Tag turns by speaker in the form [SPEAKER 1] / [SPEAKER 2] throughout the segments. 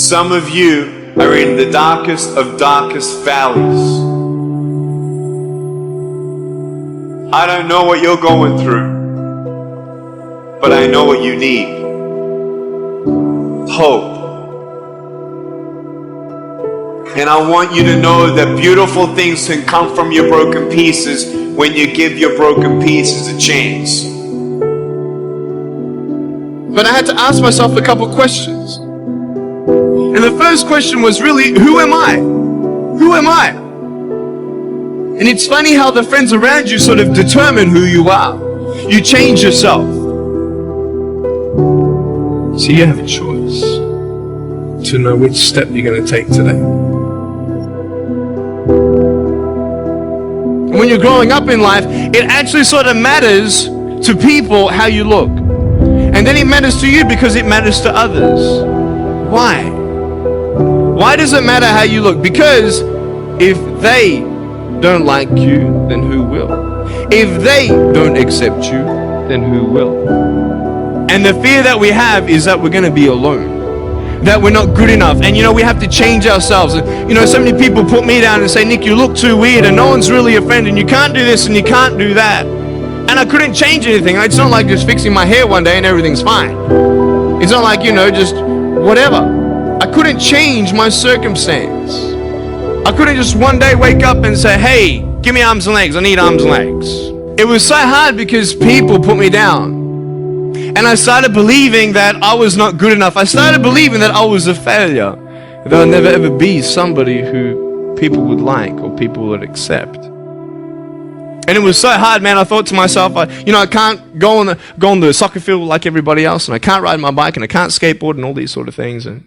[SPEAKER 1] Some of you are in the darkest of darkest valleys. I don't know what you're going through, but I know what you need. Hope. And I want you to know that beautiful things can come from your broken pieces when you give your broken pieces a chance. But I had to ask myself a couple questions. And the first question was really, who am I? Who am I? And it's funny how the friends around you sort of determine who you are. You change yourself. So you have a choice to know which step you're going to take today. When you're growing up in life, it actually sort of matters to people how you look. And then it matters to you because it matters to others. Why? Why does it matter how you look? Because if they don't like you, then who will? If they don't accept you, then who will? And the fear that we have is that we're going to be alone. That we're not good enough, and we have to change ourselves. And so many people put me down and say, Nick, you look too weird, and no one's really a friend, and you can't do this and you can't do that. And I couldn't change anything. It's not like just fixing my hair one day and everything's fine. It's not like, just whatever. I couldn't change my circumstance. I couldn't just one day wake up and say, hey, give me arms and legs, I need arms and legs. It was so hard because people put me down. And I started believing that I was not good enough. I started believing that I was a failure. That I'll never ever be somebody who people would like or people would accept. And it was so hard, man. I thought to myself, I can't go on the soccer field like everybody else, and I can't ride my bike, and I can't skateboard, and all these sort of things. And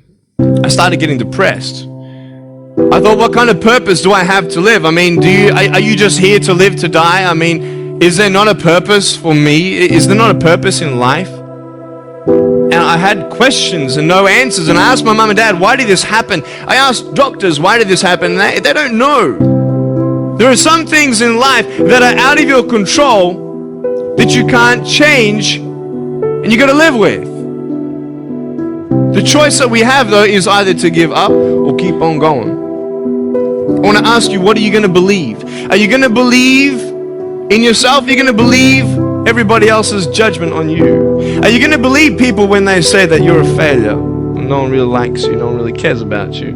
[SPEAKER 1] I started getting depressed. I thought, what kind of purpose do I have to live? I mean, are you just here to live to die? I mean, is there not a purpose for me? Is there not a purpose in life? And I had questions and no answers. And I asked my mum and dad, why did this happen? I asked doctors, why did this happen? And they don't know. There are some things in life that are out of your control that you can't change and you got to live with. The choice that we have, though, is either to give up or keep on going. I want to ask you, what are you going to believe? Are you going to believe in yourself? Are you going to believe everybody else's judgment on you? Are you going to believe people when they say that you're a failure? No one really likes you, no one really cares about you.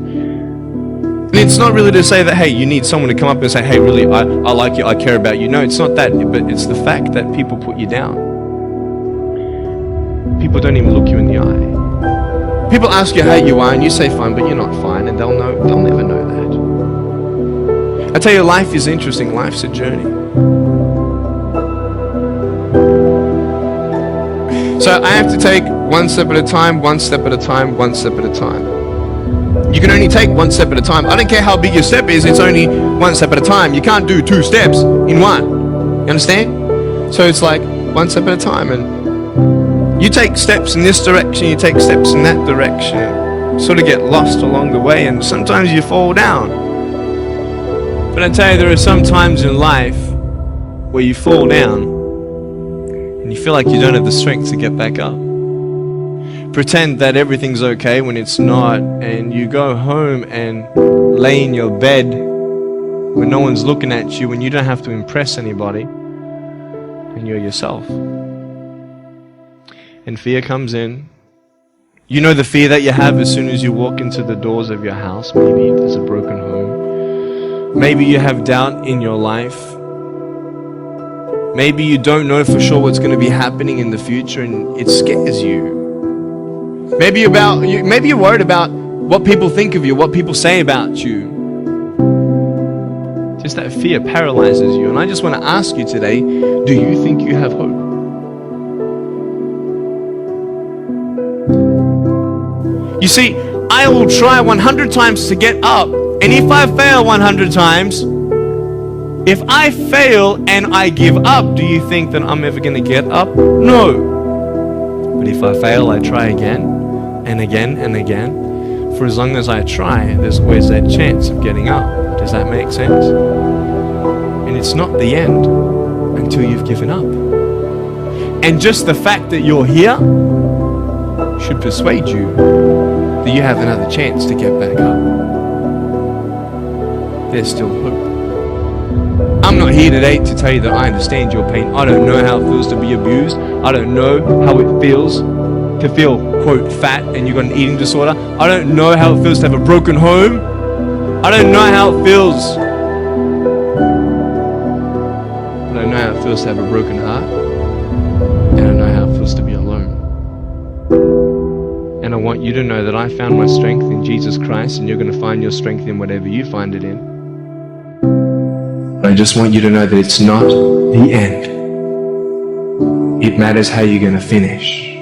[SPEAKER 1] And it's not really to say that, hey, you need someone to come up and say, hey, really, I like you, I care about you. No, it's not that, but it's the fact that people put you down. People don't even look you in the eye. People ask you how you are, and you say fine, but you're not fine, and they'll never know that. I tell you, life is interesting. Life's a journey. So I have to take one step at a time, one step at a time, one step at a time. You can only take one step at a time. I don't care how big your step is, it's only one step at a time. You can't do 2 steps in one. You understand? So it's like one step at a time, and you take steps in this direction, you take steps in that direction, you sort of get lost along the way, and sometimes you fall down. But I tell you, there are some times in life where you fall down and you feel like you don't have the strength to get back up. Pretend that everything's okay when it's not, and you go home and lay in your bed when no one's looking at you, when you don't have to impress anybody, and you're yourself. And fear comes in. You know the fear that you have as soon as you walk into the doors of your house. Maybe there's a broken home. Maybe you have doubt in your life. Maybe you don't know for sure what's going to be happening in the future, and it scares you. Maybe you're worried about what people think of you, what people say about you. Just that fear paralyzes you. And I just want to ask you today, do you think you have hope? You see, I will try 100 times to get up, and if I fail 100 times, if I fail and I give up, do you think that I'm ever going to get up? No. But if I fail, I try again and again and again. For as long as I try, there's always that chance of getting up. Does that make sense? And it's not the end until you've given up. And just the fact that you're here should persuade you that you have another chance to get back up. There's still hope. I'm not here today to tell you that I understand your pain. I don't know how it feels to be abused. I don't know how it feels to feel, quote, fat and you've got an eating disorder. I don't know how it feels to have a broken home. I don't know how it feels. I don't know how it feels to have a broken heart. And I don't know how it feels to be alone. And I want you to know that I found my strength in Jesus Christ, and you're going to find your strength in whatever you find it in. But I just want you to know that it's not the end. It matters how you're going to finish.